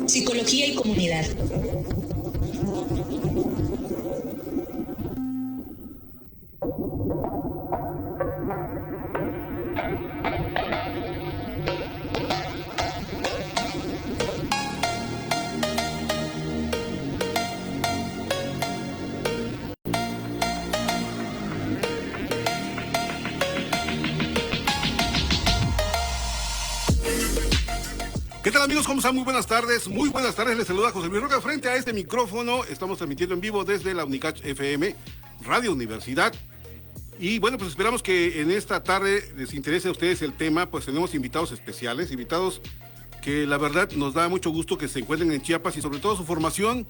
Psicología y comunidad. ¿Qué tal, amigos? ¿Cómo están? Muy buenas tardes. Muy buenas tardes. Les saluda José Luis Roca. Frente a este micrófono estamos transmitiendo en vivo desde la UNICACH FM, Radio Universidad. Y bueno, pues esperamos que en esta tarde les interese a ustedes el tema. Pues tenemos invitados especiales, invitados que la verdad nos da mucho gusto que se encuentren en Chiapas y sobre todo su formación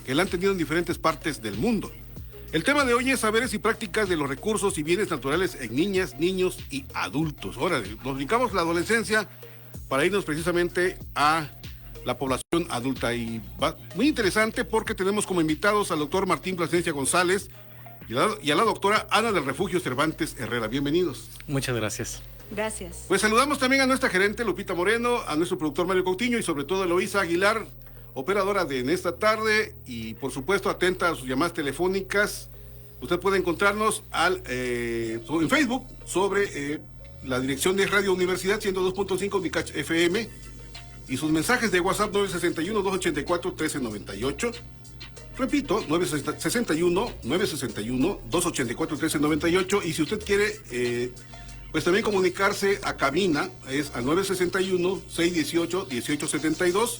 que la han tenido en diferentes partes del mundo. El tema de hoy es saberes y prácticas de los recursos y bienes naturales en niñas, niños y adultos. Ahora, nos brincamos la adolescencia para irnos precisamente a la población adulta. Y va muy interesante porque tenemos como invitados al doctor Martín Plasencia González y a la doctora Ana del Refugio Cervantes Herrera. Bienvenidos. Muchas gracias. Gracias. Pues saludamos también a nuestra gerente Lupita Moreno, a nuestro productor Mario Coutinho y sobre todo a Eloísa Aguilar, operadora de En esta tarde, y por supuesto atenta a sus llamadas telefónicas. Usted puede encontrarnos en Facebook sobre la dirección de Radio Universidad 102.5 UNICACH FM y sus mensajes de WhatsApp 961-284-1398. Repito, 961-284-1398. Y si usted quiere, pues también comunicarse a cabina, es al 961-618-1872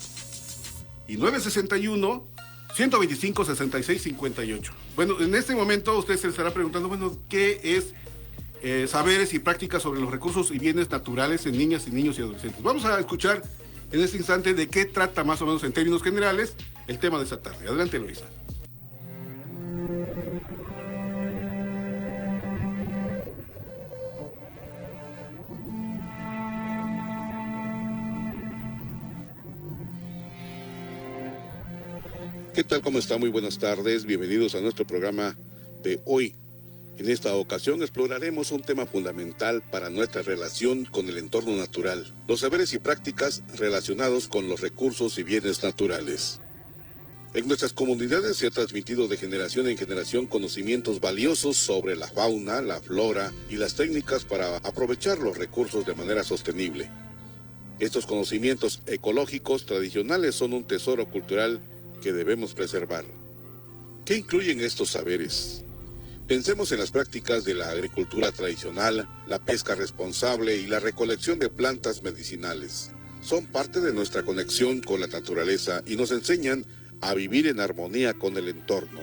y 961-125-6658. Bueno, en este momento usted se estará preguntando, bueno, ¿qué es saberes y prácticas sobre los recursos y bienes naturales en niñas y niños y adolescentes? Vamos a escuchar en este instante de qué trata más o menos en términos generales el tema de esta tarde. Adelante, Eloísa. ¿Qué tal? ¿Cómo está? Muy buenas tardes. Bienvenidos a nuestro programa de hoy. En esta ocasión exploraremos un tema fundamental para nuestra relación con el entorno natural, los saberes y prácticas relacionados con los recursos y bienes naturales. En nuestras comunidades se ha transmitido de generación en generación conocimientos valiosos sobre la fauna, la flora y las técnicas para aprovechar los recursos de manera sostenible. Estos conocimientos ecológicos tradicionales son un tesoro cultural que debemos preservar. ¿Qué incluyen estos saberes? Pensemos en las prácticas de la agricultura tradicional, la pesca responsable y la recolección de plantas medicinales. Son parte de nuestra conexión con la naturaleza y nos enseñan a vivir en armonía con el entorno.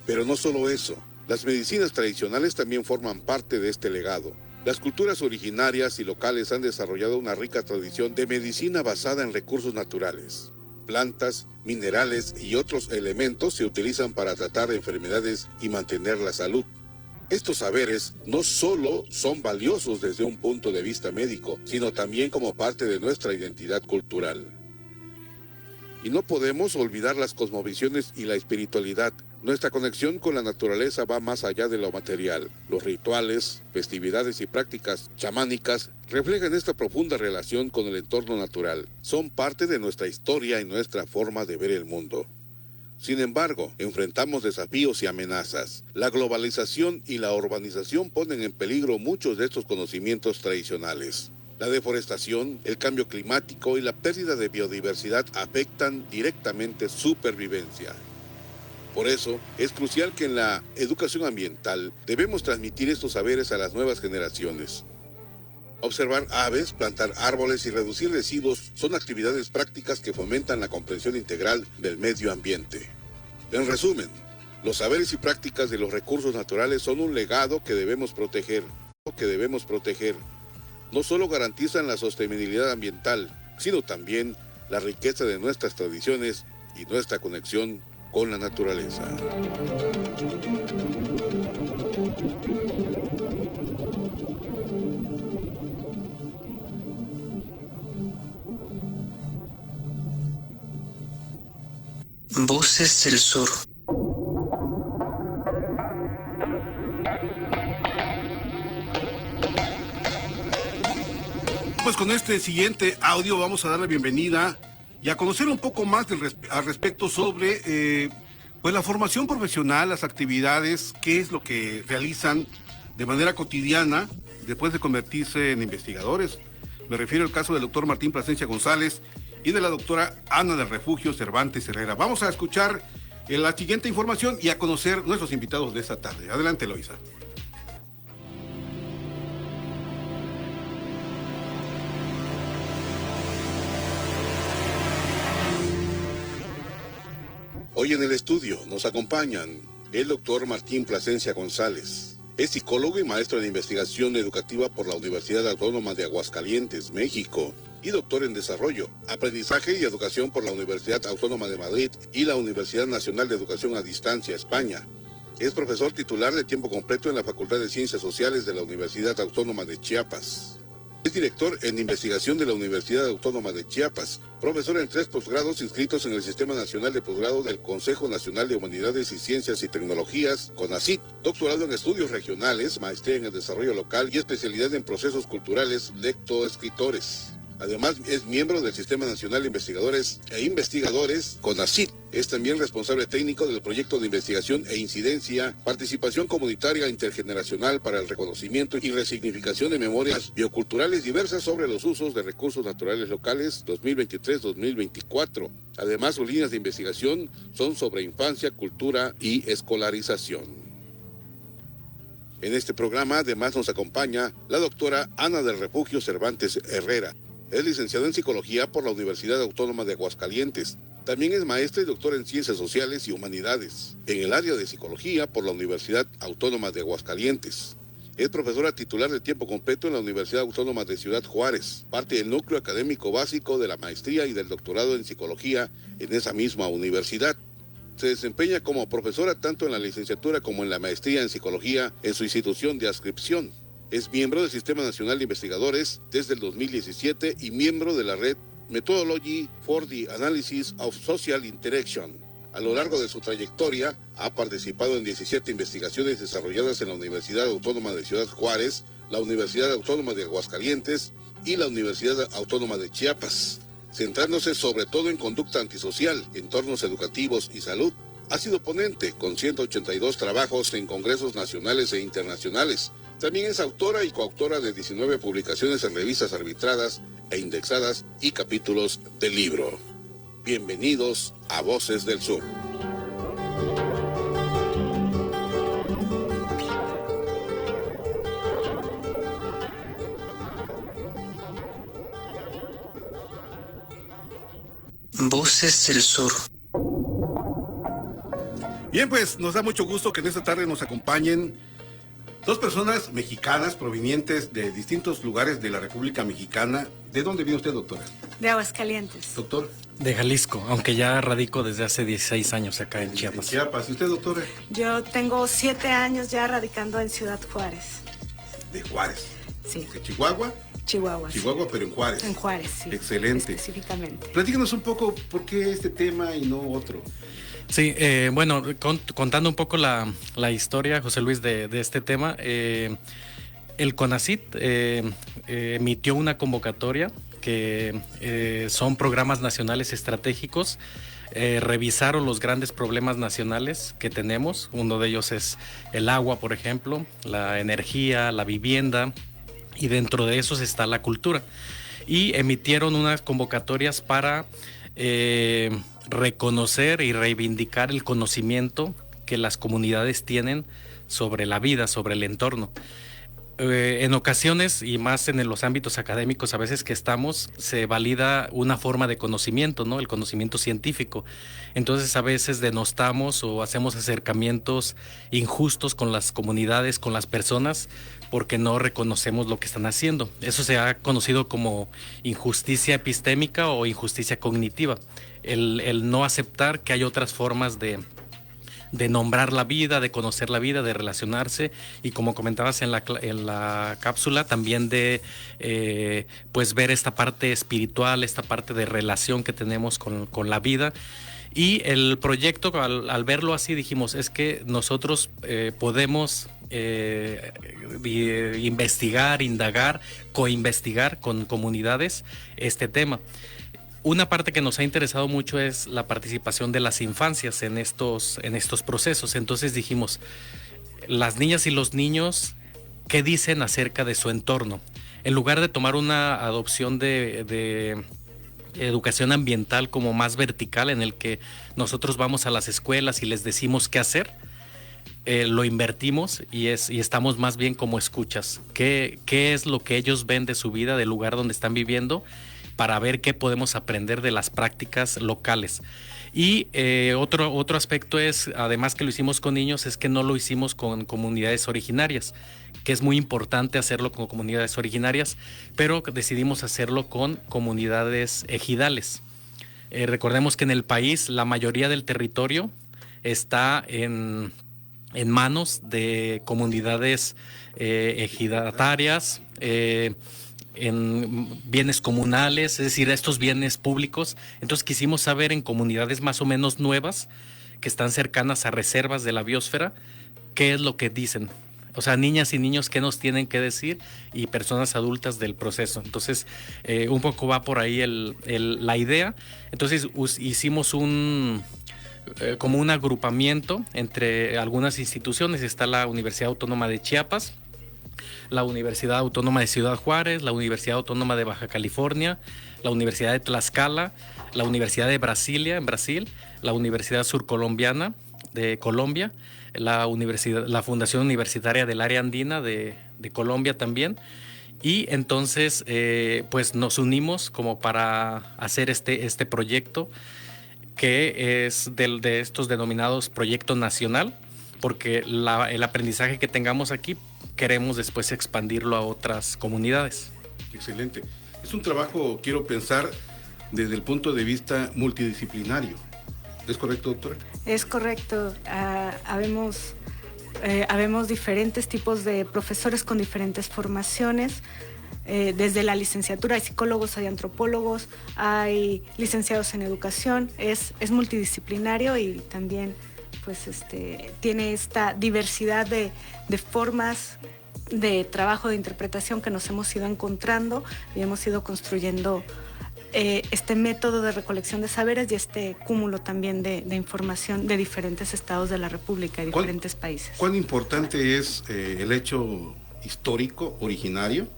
Pero no solo eso, las medicinas tradicionales también forman parte de este legado. Las culturas originarias y locales han desarrollado una rica tradición de medicina basada en recursos naturales. Plantas, minerales y otros elementos se utilizan para tratar enfermedades y mantener la salud. Estos saberes no solo son valiosos desde un punto de vista médico, sino también como parte de nuestra identidad cultural. Y no podemos olvidar las cosmovisiones y la espiritualidad. Nuestra conexión con la naturaleza va más allá de lo material. Los rituales, festividades y prácticas chamánicas reflejan esta profunda relación con el entorno natural. Son parte de nuestra historia y nuestra forma de ver el mundo. Sin embargo, enfrentamos desafíos y amenazas. La globalización y la urbanización ponen en peligro muchos de estos conocimientos tradicionales. La deforestación, el cambio climático y la pérdida de biodiversidad afectan directamente su supervivencia. Por eso, es crucial que en la educación ambiental debemos transmitir estos saberes a las nuevas generaciones. Observar aves, plantar árboles y reducir residuos son actividades prácticas que fomentan la comprensión integral del medio ambiente. En resumen, los saberes y prácticas de los recursos naturales son un legado que debemos proteger. No solo garantizan la sostenibilidad ambiental, sino también la riqueza de nuestras tradiciones y nuestra conexión con la naturaleza. Voces del Sur. Pues con este siguiente audio vamos a dar la bienvenida y a conocer un poco más al respecto sobre pues la formación profesional, las actividades, qué es lo que realizan de manera cotidiana después de convertirse en investigadores. Me refiero al caso del doctor Martín Plasencia González y de la doctora Ana del Refugio Cervantes Herrera. Vamos a escuchar la siguiente información y a conocer nuestros invitados de esta tarde. Adelante, Eloisa. Hoy en el estudio nos acompañan el doctor Martín Plasencia González. Es psicólogo y maestro de investigación educativa por la Universidad Autónoma de Aguascalientes, México, y doctor en desarrollo, aprendizaje y educación por la Universidad Autónoma de Madrid y la Universidad Nacional de Educación a Distancia, España. Es profesor titular de tiempo completo en la Facultad de Ciencias Sociales de la Universidad Autónoma de Chiapas. Es director en investigación de la Universidad Autónoma de Chiapas, profesor en 3 posgrados inscritos en el Sistema Nacional de Posgrado del Consejo Nacional de Humanidades y Ciencias y Tecnologías, CONACYT, doctorado en estudios regionales, maestría en el desarrollo local y especialidad en procesos culturales, lectoescritores. Además, es miembro del Sistema Nacional de Investigadores e Investigadores, CONACYT. Es también responsable técnico del proyecto de investigación e incidencia, participación comunitaria intergeneracional para el reconocimiento y resignificación de memorias bioculturales diversas sobre los usos de recursos naturales locales 2023-2024. Además, sus líneas de investigación son sobre infancia, cultura y escolarización. En este programa, además, nos acompaña la doctora Ana del Refugio Cervantes Herrera. Es licenciada en Psicología por la Universidad Autónoma de Aguascalientes. También es maestra y doctora en Ciencias Sociales y Humanidades, en el área de Psicología por la Universidad Autónoma de Aguascalientes. Es profesora titular de tiempo completo en la Universidad Autónoma de Ciudad Juárez, parte del núcleo académico básico de la maestría y del doctorado en Psicología en esa misma universidad. Se desempeña como profesora tanto en la licenciatura como en la maestría en Psicología en su institución de adscripción. Es miembro del Sistema Nacional de Investigadores desde el 2017 y miembro de la red Methodology for the Analysis of Social Interaction. A lo largo de su trayectoria, ha participado en 17 investigaciones desarrolladas en la Universidad Autónoma de Ciudad Juárez, la Universidad Autónoma de Aguascalientes y la Universidad Autónoma de Chiapas, centrándose sobre todo en conducta antisocial, entornos educativos y salud. Ha sido ponente con 182 trabajos en congresos nacionales e internacionales. También es autora y coautora de 19 publicaciones en revistas arbitradas e indexadas y capítulos del libro. Bienvenidos a Voces del Sur. Voces del Sur. Bien, pues nos da mucho gusto que en esta tarde nos acompañen 2 personas mexicanas provenientes de distintos lugares de la República Mexicana. ¿De dónde viene usted, doctora? De Aguascalientes. Doctor. De Jalisco, aunque ya radico desde hace 16 años acá en Chiapas. En Chiapas. ¿Y usted, doctora? Yo tengo 7 años ya radicando en Ciudad Juárez. De Juárez. Sí. ¿De Chihuahua? Chihuahua. Chihuahua, sí. pero en Juárez. En Juárez, sí. Excelente. Específicamente. Platícanos un poco por qué este tema y no otro. Sí, bueno, contando un poco la historia, José Luis, de este tema, el CONACYT emitió una convocatoria que son programas nacionales estratégicos. Revisaron los grandes problemas nacionales que tenemos. Uno de ellos es el agua, por ejemplo, la energía, la vivienda, y dentro de esos está la cultura. Y emitieron unas convocatorias para reconocer y reivindicar el conocimiento que las comunidades tienen sobre la vida, sobre el entorno. En ocasiones, y más en los ámbitos académicos a veces que estamos, se valida una forma de conocimiento, ¿no? El conocimiento científico. Entonces a veces denostamos o hacemos acercamientos injustos con las comunidades, con las personas, porque no reconocemos lo que están haciendo. Eso se ha conocido como injusticia epistémica o injusticia cognitiva. El no aceptar que hay otras formas de nombrar la vida, de conocer la vida, de relacionarse, y como comentabas en la cápsula, también de pues ver esta parte espiritual, esta parte de relación que tenemos con la vida. Y el proyecto, al verlo así, dijimos, es que nosotros podemos investigar, indagar, coinvestigar con comunidades este tema. Una parte que nos ha interesado mucho es la participación de las infancias en estos procesos. Entonces dijimos, las niñas y los niños, ¿qué dicen acerca de su entorno? En lugar de tomar una adopción de educación ambiental como más vertical, en el que nosotros vamos a las escuelas y les decimos qué hacer, lo invertimos y estamos más bien como escuchas. ¿Qué es lo que ellos ven de su vida, del lugar donde están viviendo, para ver qué podemos aprender de las prácticas locales? Y otro aspecto es, además que lo hicimos con niños, es que no lo hicimos con comunidades originarias, que es muy importante hacerlo con comunidades originarias, pero decidimos hacerlo con comunidades ejidales. Recordemos que en el país la mayoría del territorio está en manos de comunidades ejidatarias, en bienes comunales, es decir, estos bienes públicos. Entonces quisimos saber en comunidades más o menos nuevas, que están cercanas a reservas de la biosfera, qué es lo que dicen. O sea, niñas y niños, qué nos tienen que decir, y personas adultas del proceso. Entonces, un poco va por ahí la idea. Entonces, hicimos como un agrupamiento entre algunas instituciones. Está la Universidad Autónoma de Chiapas, la Universidad Autónoma de Ciudad Juárez, la Universidad Autónoma de Baja California, la Universidad de Tlaxcala, la Universidad de Brasilia, en Brasil, la Universidad Surcolombiana de Colombia, la Fundación Universitaria del Área Andina de Colombia también. Y entonces pues nos unimos como para hacer este proyecto, que es de estos denominados Proyecto Nacional, porque el aprendizaje que tengamos aquí queremos después expandirlo a otras comunidades. Excelente. Es un trabajo, quiero pensar, desde el punto de vista multidisciplinario. ¿Es correcto, doctora? Es correcto. Habemos diferentes tipos de profesores con diferentes formaciones. Desde la licenciatura hay psicólogos, hay antropólogos, hay licenciados en educación. Es multidisciplinario y también pues tiene esta diversidad de formas de trabajo, de interpretación que nos hemos ido encontrando y hemos ido construyendo este método de recolección de saberes y este cúmulo también de información de diferentes estados de la República y diferentes países. ¿Cuán importante es el hecho histórico, originario,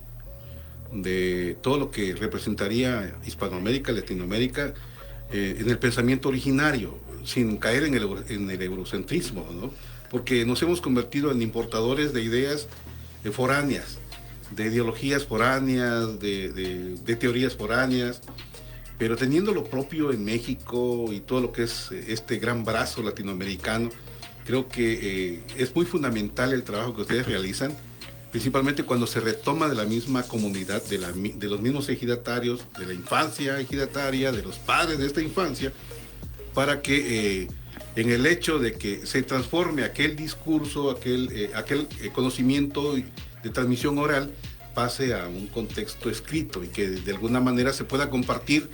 de todo lo que representaría Hispanoamérica, Latinoamérica, en el pensamiento originario, sin caer en el eurocentrismo, ¿no? Porque nos hemos convertido en importadores de ideas foráneas, de ideologías foráneas, de teorías foráneas, pero teniendo lo propio en México y todo lo que es este gran brazo latinoamericano, creo que es muy fundamental el trabajo que ustedes realizan, principalmente cuando se retoma de la misma comunidad, de los mismos ejidatarios, de la infancia ejidataria, de los padres de esta infancia, para que en el hecho de que se transforme aquel discurso, aquel conocimiento de transmisión oral, pase a un contexto escrito y que de alguna manera se pueda compartir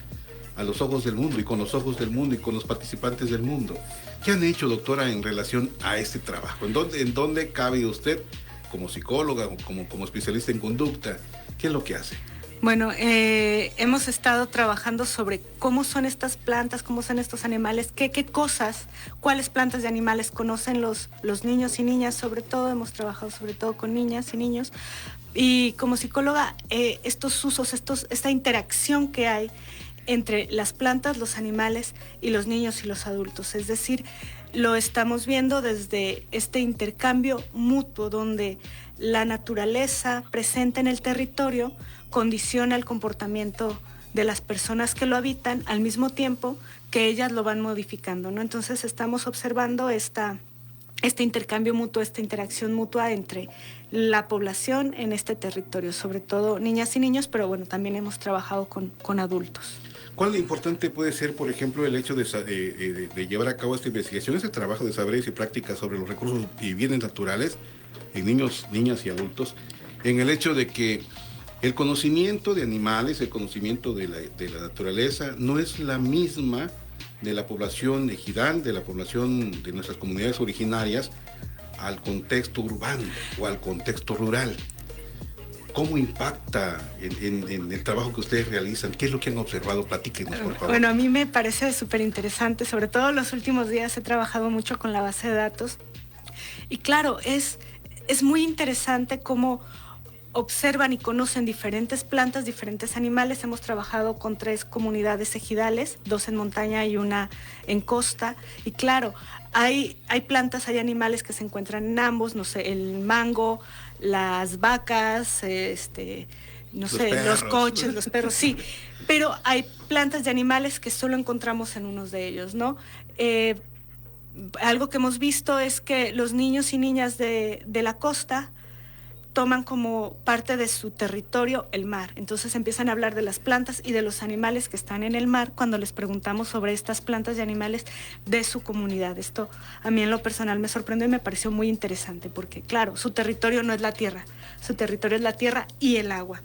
a los ojos del mundo y con los ojos del mundo y con los participantes del mundo. ¿Qué han hecho, doctora, en relación a este trabajo? ¿En dónde cabe usted como psicóloga o como especialista en conducta? ¿Qué es lo que hace? Bueno, hemos estado trabajando sobre cómo son estas plantas, cómo son estos animales, qué cosas, cuáles plantas y animales conocen los niños y niñas, sobre todo. Hemos trabajado sobre todo con niñas y niños. Y como psicóloga, estos usos, esta interacción que hay entre las plantas, los animales y los niños y los adultos. Es decir, lo estamos viendo desde este intercambio mutuo donde la naturaleza presente en el territorio condiciona el comportamiento de las personas que lo habitan al mismo tiempo que ellas lo van modificando, ¿no? Entonces estamos observando este intercambio mutuo, esta interacción mutua entre la población en este territorio, sobre todo niñas y niños, pero bueno, también hemos trabajado con adultos. ¿Cuál de importante puede ser, por ejemplo, el hecho de llevar a cabo esta investigación, este trabajo de saberes y prácticas sobre los recursos y bienes naturales en niños, niñas y adultos, en el hecho de que el conocimiento de animales, el conocimiento de la naturaleza, no es la misma de la población ejidal, de la población de nuestras comunidades originarias, al contexto urbano o al contexto rural? ¿Cómo impacta en el trabajo que ustedes realizan? ¿Qué es lo que han observado? Platíquenos, por favor. Bueno, a mí me parece súper interesante, sobre todo los últimos días he trabajado mucho con la base de datos. Y claro, es muy interesante cómo observan y conocen diferentes plantas, diferentes animales. Hemos trabajado con 3 comunidades ejidales, 2 en montaña y 1 en costa. Y claro, hay plantas, hay animales que se encuentran en ambos, no sé, el mango, las vacas, no sé, perros. los coches, los perros, sí. Pero hay plantas de animales que solo encontramos en unos de ellos, ¿no? Algo que hemos visto es que los niños y niñas de la costa toman como parte de su territorio el mar. Entonces empiezan a hablar de las plantas y de los animales que están en el mar cuando les preguntamos sobre estas plantas y animales de su comunidad. Esto a mí en lo personal me sorprendió y me pareció muy interesante porque, claro, su territorio no es la tierra, su territorio es la tierra y el agua.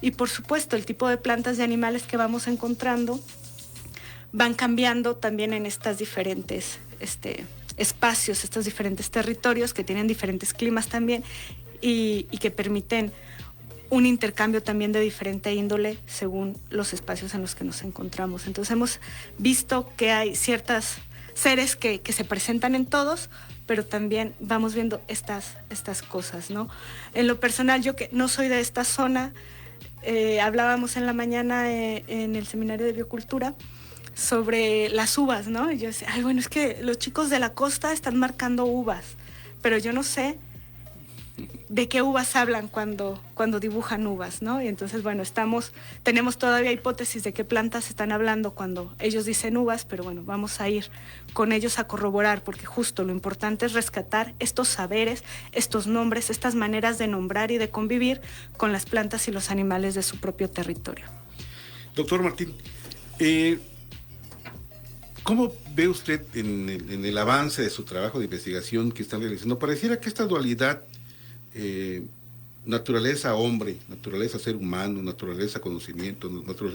Y por supuesto, el tipo de plantas y animales que vamos encontrando van cambiando también en estas diferentes espacios, estos diferentes territorios que tienen diferentes climas también y que permiten un intercambio también de diferente índole según los espacios en los que nos encontramos. Entonces hemos visto que hay ciertos seres que se presentan en todos, pero también vamos viendo estas cosas, ¿no? En lo personal, yo que no soy de esta zona, hablábamos en la mañana en el seminario de biocultura sobre las uvas, ¿no? Y yo decía, bueno, es que los chicos de la costa están marcando uvas, pero yo no sé de qué uvas hablan cuando dibujan uvas, ¿no? Y entonces, bueno, tenemos todavía hipótesis de qué plantas están hablando cuando ellos dicen uvas, pero bueno, vamos a ir con ellos a corroborar, porque justo lo importante es rescatar estos saberes, estos nombres, estas maneras de nombrar y de convivir con las plantas y los animales de su propio territorio. Doctor Martín, ¿cómo ve usted en el avance de su trabajo de investigación que están realizando? Pareciera que esta dualidad naturaleza-hombre, naturaleza-ser humano, naturaleza-conocimiento,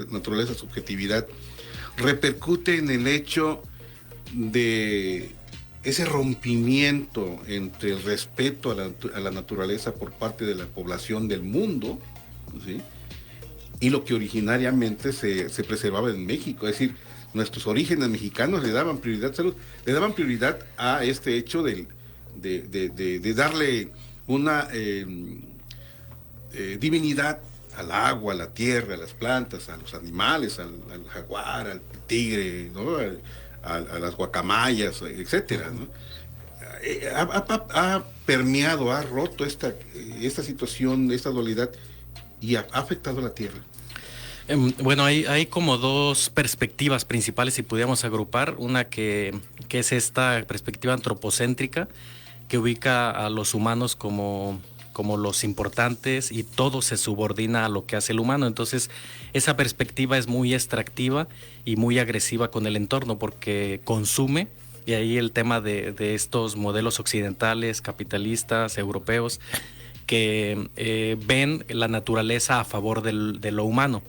naturaleza-subjetividad, repercute en el hecho de ese rompimiento entre el respeto a la naturaleza por parte de la población del mundo, ¿sí?, y lo que originariamente se preservaba en México. Es decir, nuestros orígenes mexicanos le daban prioridad a este hecho de darle una divinidad al agua, a la tierra, a las plantas, a los animales, al jaguar, al tigre, ¿no?, a las guacamayas, etcétera, ¿no? Ha permeado, ha roto esta situación, esta dualidad, y ha afectado a la tierra. Bueno, hay como 2 perspectivas principales, si pudiéramos agrupar. Una que es esta perspectiva antropocéntrica, que ubica a los humanos como los importantes y todo se subordina a lo que hace el humano. Entonces, esa perspectiva es muy extractiva y muy agresiva con el entorno porque consume, y ahí el tema de estos modelos occidentales, capitalistas, europeos, que ven la naturaleza a favor de lo humano.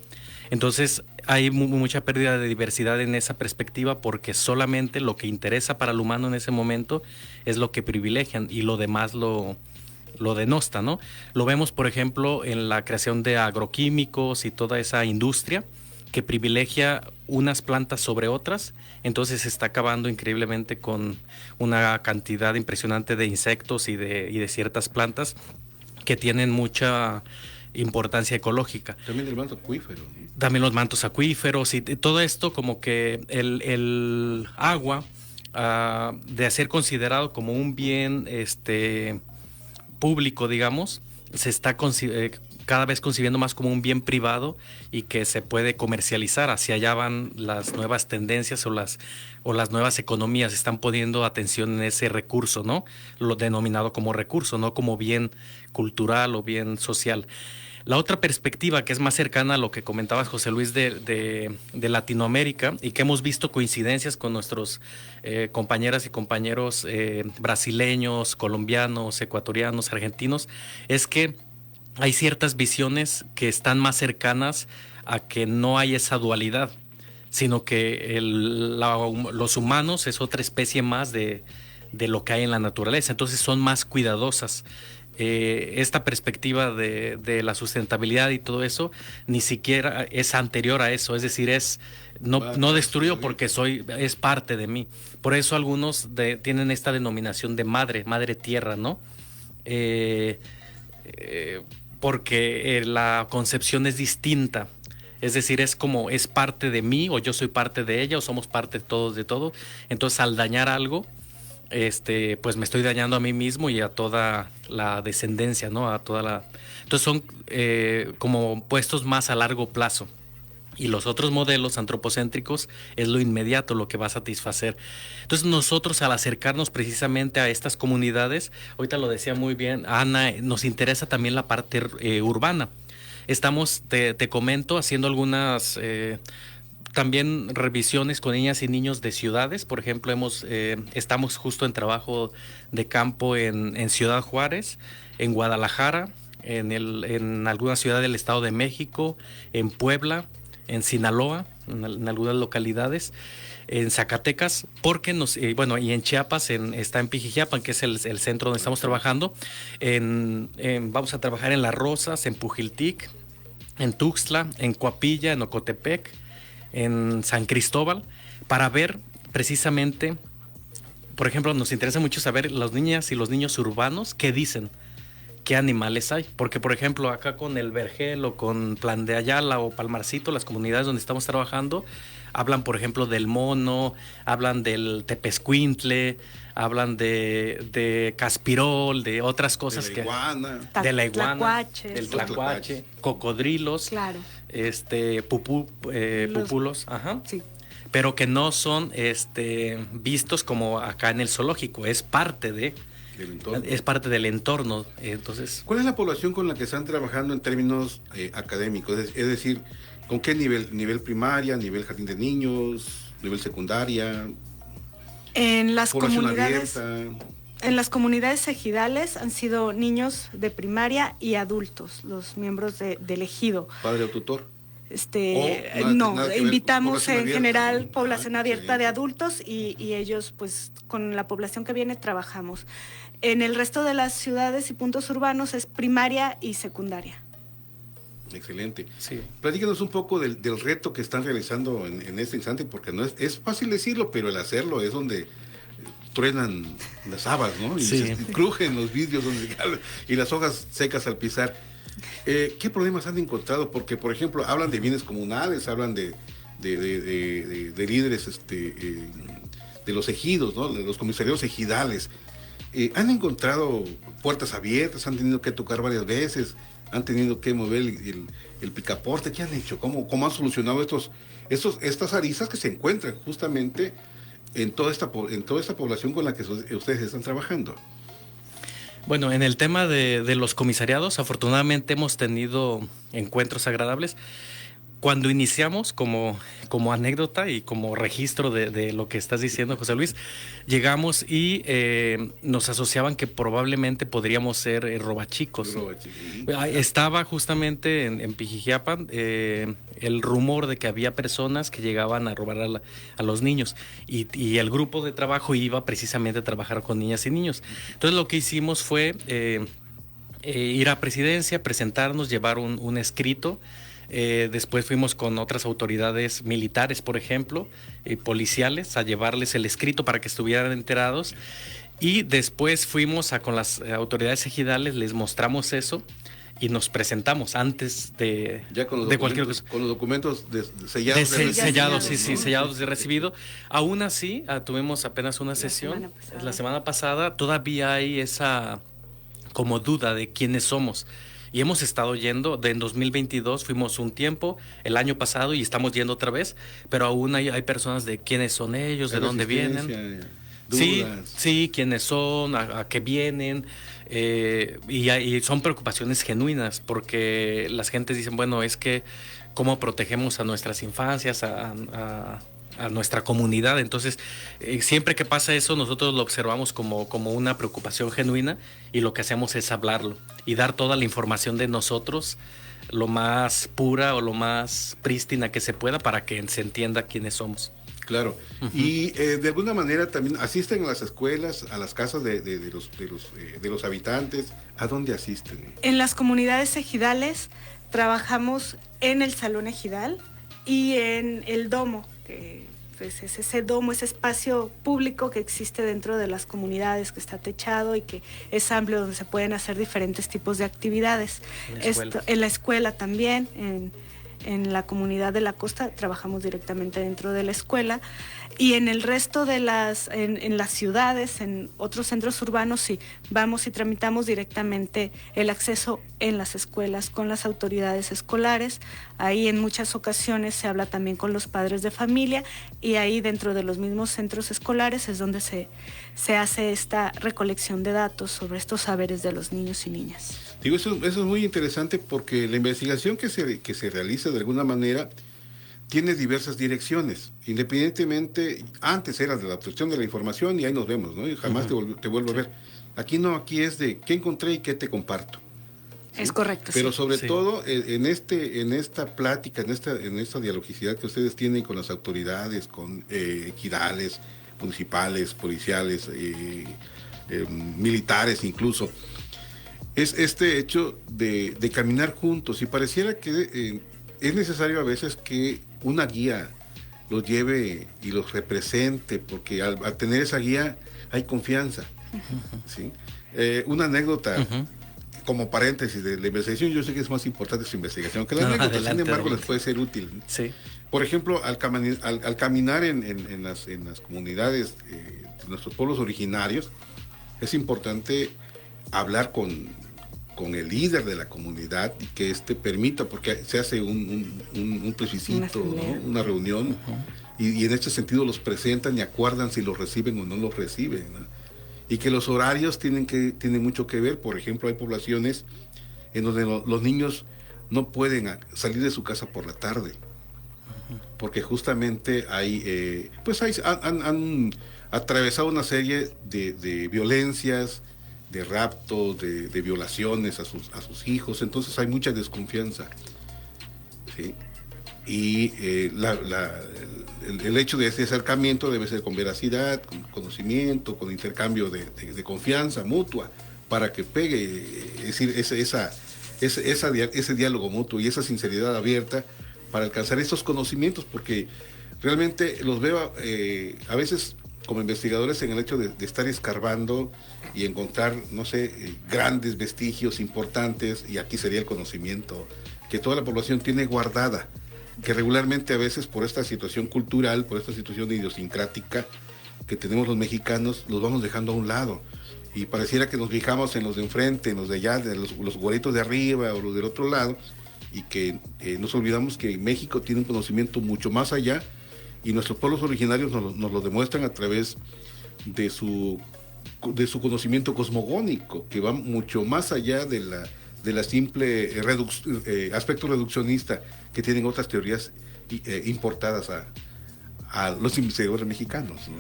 Entonces, hay mucha pérdida de diversidad en esa perspectiva porque solamente lo que interesa para el humano en ese momento es lo que privilegian y lo demás lo denosta, ¿no? Lo vemos, por ejemplo, en la creación de agroquímicos y toda esa industria que privilegia unas plantas sobre otras. Entonces se está acabando increíblemente con una cantidad impresionante de insectos y de ciertas plantas que tienen mucha importancia ecológica. También el manto acuífero, ¿no? También los mantos acuíferos y todo esto, como que el agua, de ser considerado como un bien público, digamos, se está cada vez concibiendo más como un bien privado y que se puede comercializar. Hacia allá van las nuevas tendencias o las nuevas economías, están poniendo atención en ese recurso, ¿no? Lo denominado como recurso, no como bien cultural o bien social. La otra perspectiva, que es más cercana a lo que comentabas, José Luis, de Latinoamérica, y que hemos visto coincidencias con nuestros compañeras y compañeros brasileños, colombianos, ecuatorianos, argentinos, es que hay ciertas visiones que están más cercanas a que no hay esa dualidad, sino que los humanos es otra especie más de lo que hay en la naturaleza. Entonces son más cuidadosas esta perspectiva de la sustentabilidad y todo eso ni siquiera es anterior a eso, es decir, no destruyo porque es parte de mí. Por eso algunos tienen esta denominación de madre tierra, ¿no? Porque la concepción es distinta. Es decir, es parte de mí, o yo soy parte de ella, o somos parte todos de todo. Entonces, al dañar algo, pues me estoy dañando a mí mismo y a toda la descendencia, ¿no? Entonces son como puestos más a largo plazo. Y los otros modelos antropocéntricos es lo inmediato, lo que va a satisfacer. Entonces nosotros, al acercarnos precisamente a estas comunidades, ahorita lo decía muy bien Ana, nos interesa también la parte urbana. Estamos, te comento, haciendo algunas también revisiones con niñas y niños de ciudades. Por ejemplo, estamos justo en trabajo de campo en Ciudad Juárez, en Guadalajara, en alguna ciudad del Estado de México, en Puebla, en Sinaloa, en algunas localidades, en Zacatecas, porque y en Chiapas está en Pijijiapan, que es el centro donde estamos trabajando. Vamos a trabajar en Las Rosas, en Pujiltic, en Tuxtla, en Coapilla, en Ocotepec, en San Cristóbal, para ver precisamente, por ejemplo, nos interesa mucho saber las niñas y los niños urbanos qué dicen, qué animales hay, porque por ejemplo acá con el Vergel o con Plan de Ayala o Palmarcito, las comunidades donde estamos trabajando, hablan por ejemplo del mono, hablan del tepezcuintle, hablan de caspirol, de otras cosas, de la iguana, del tlacuache, cocodrilos, claro, pupulos, ajá. Sí. Pero que no son vistos como acá en el zoológico, es parte del entorno. Entonces, ¿cuál es la población con la que están trabajando en términos académicos? Es decir, ¿con qué nivel? ¿Nivel primaria, nivel jardín de niños, nivel secundaria? En las comunidades, abierta. En las comunidades ejidales han sido niños de primaria y adultos, los miembros del ejido. ¿Padre o tutor? Invitamos en general población abierta abierta de adultos y ellos, pues, con la población que viene trabajamos. En el resto de las ciudades y puntos urbanos es primaria y secundaria. Excelente. Sí. Platícanos un poco del reto que están realizando en este instante, porque no es fácil decirlo, pero el hacerlo es donde truenan las habas, ¿no? Y sí, crujen los vidrios y las hojas secas al pisar. ¿Qué problemas han encontrado? Porque, por ejemplo, hablan de bienes comunales, hablan de líderes de los ejidos, ¿no? De los comisarios ejidales. ¿Han encontrado puertas abiertas? ¿Han tenido que tocar varias veces? ¿Han tenido que mover el picaporte? ¿Qué han hecho? ¿Cómo han solucionado estas aristas que se encuentran justamente en toda esta población con la que ustedes están trabajando? Bueno, en el tema de los comisariados, afortunadamente hemos tenido encuentros agradables. Cuando iniciamos, como anécdota y como registro de lo que estás diciendo, José Luis, llegamos y nos asociaban que probablemente podríamos ser robachicos. Estaba justamente en Pijijiapan el rumor de que había personas que llegaban a robar a los niños y el grupo de trabajo iba precisamente a trabajar con niñas y niños. Entonces lo que hicimos fue ir a Presidencia, presentarnos, llevar un escrito. Después fuimos con otras autoridades militares, por ejemplo, policiales, a llevarles el escrito para que estuvieran enterados. Y después fuimos con las autoridades ejidales, les mostramos eso y nos presentamos antes de cualquier cosa. Con los documentos sellados. Sellados, sí, ¿no? sellados de recibido. Aún así, tuvimos apenas una sesión. La semana pasada todavía hay esa como duda de quiénes somos. Y hemos estado yendo, en 2022 fuimos un tiempo, el año pasado, y estamos yendo otra vez, pero aún hay personas de quiénes son ellos, de dónde vienen. Dudas. Sí, quiénes son, a qué vienen, y son preocupaciones genuinas, porque las gentes dicen, bueno, es que cómo protegemos a nuestras infancias, a nuestra comunidad. Entonces, siempre que pasa eso, nosotros lo observamos como una preocupación genuina y lo que hacemos es hablarlo y dar toda la información de nosotros lo más pura o lo más prístina que se pueda para que se entienda quiénes somos. Claro. Y de alguna manera también asisten a las escuelas, a las casas de los habitantes. ¿A dónde asisten? En las comunidades ejidales trabajamos en el Salón Ejidal y en el domo, que pues es ese domo, ese espacio público que existe dentro de las comunidades, que está techado y que es amplio, donde se pueden hacer diferentes tipos de actividades. En la escuela también, en la comunidad de la costa trabajamos directamente dentro de la escuela, y en el resto de en las ciudades, en otros centros urbanos, sí, vamos y tramitamos directamente el acceso en las escuelas con las autoridades escolares. Ahí en muchas ocasiones se habla también con los padres de familia, y ahí dentro de los mismos centros escolares es donde se hace esta recolección de datos sobre estos saberes de los niños y niñas. Digo, eso es muy interesante, porque la investigación que se realiza de alguna manera tiene diversas direcciones. Independientemente, antes era de la obtención de la información y ahí nos vemos, ¿no? Y jamás te vuelvo a ver. Aquí no, aquí es de qué encontré y qué te comparto. ¿Sí? Es correcto. Pero sí. sobre todo en esta plática, en esta dialogicidad que ustedes tienen con las autoridades, con ejidales, municipales, policiales, militares incluso, es este hecho de caminar juntos, y pareciera que es necesario a veces que una guía los lleve y los represente, porque al tener esa guía hay confianza. ¿Sí? Una anécdota, como paréntesis de la investigación, yo sé que es más importante su investigación que la anécdota, sin embargo les puede ser útil. Sí. Por ejemplo, al caminar en las comunidades de nuestros pueblos originarios, es importante hablar con el líder de la comunidad, y que permita, porque se hace un plebiscito, ¿no? Una reunión, y en este sentido los presentan y acuerdan si los reciben o no los reciben, ¿no? Y que los horarios tienen mucho que ver. Por ejemplo, hay poblaciones en donde los niños no pueden salir de su casa por la tarde, porque justamente han atravesado una serie de violencias, de raptos, de violaciones a sus hijos. Entonces hay mucha desconfianza, ¿sí? Y el hecho de ese acercamiento debe ser con veracidad, con conocimiento, con intercambio de confianza mutua, para que pegue, es decir, ese diálogo mutuo y esa sinceridad abierta para alcanzar esos conocimientos, porque realmente los veo a veces como investigadores en el hecho de estar escarbando y encontrar, no sé, grandes vestigios importantes, y aquí sería el conocimiento que toda la población tiene guardada, que regularmente a veces por esta situación cultural, por esta situación idiosincrática que tenemos los mexicanos, los vamos dejando a un lado, y pareciera que nos fijamos en los de enfrente, en los de allá, de los güeritos de arriba o los del otro lado, y que nos olvidamos que México tiene un conocimiento mucho más allá, y nuestros pueblos originarios nos lo demuestran a través de su conocimiento cosmogónico, que va mucho más allá de la simple aspecto reduccionista que tienen otras teorías importadas a los investigadores mexicanos, ¿no?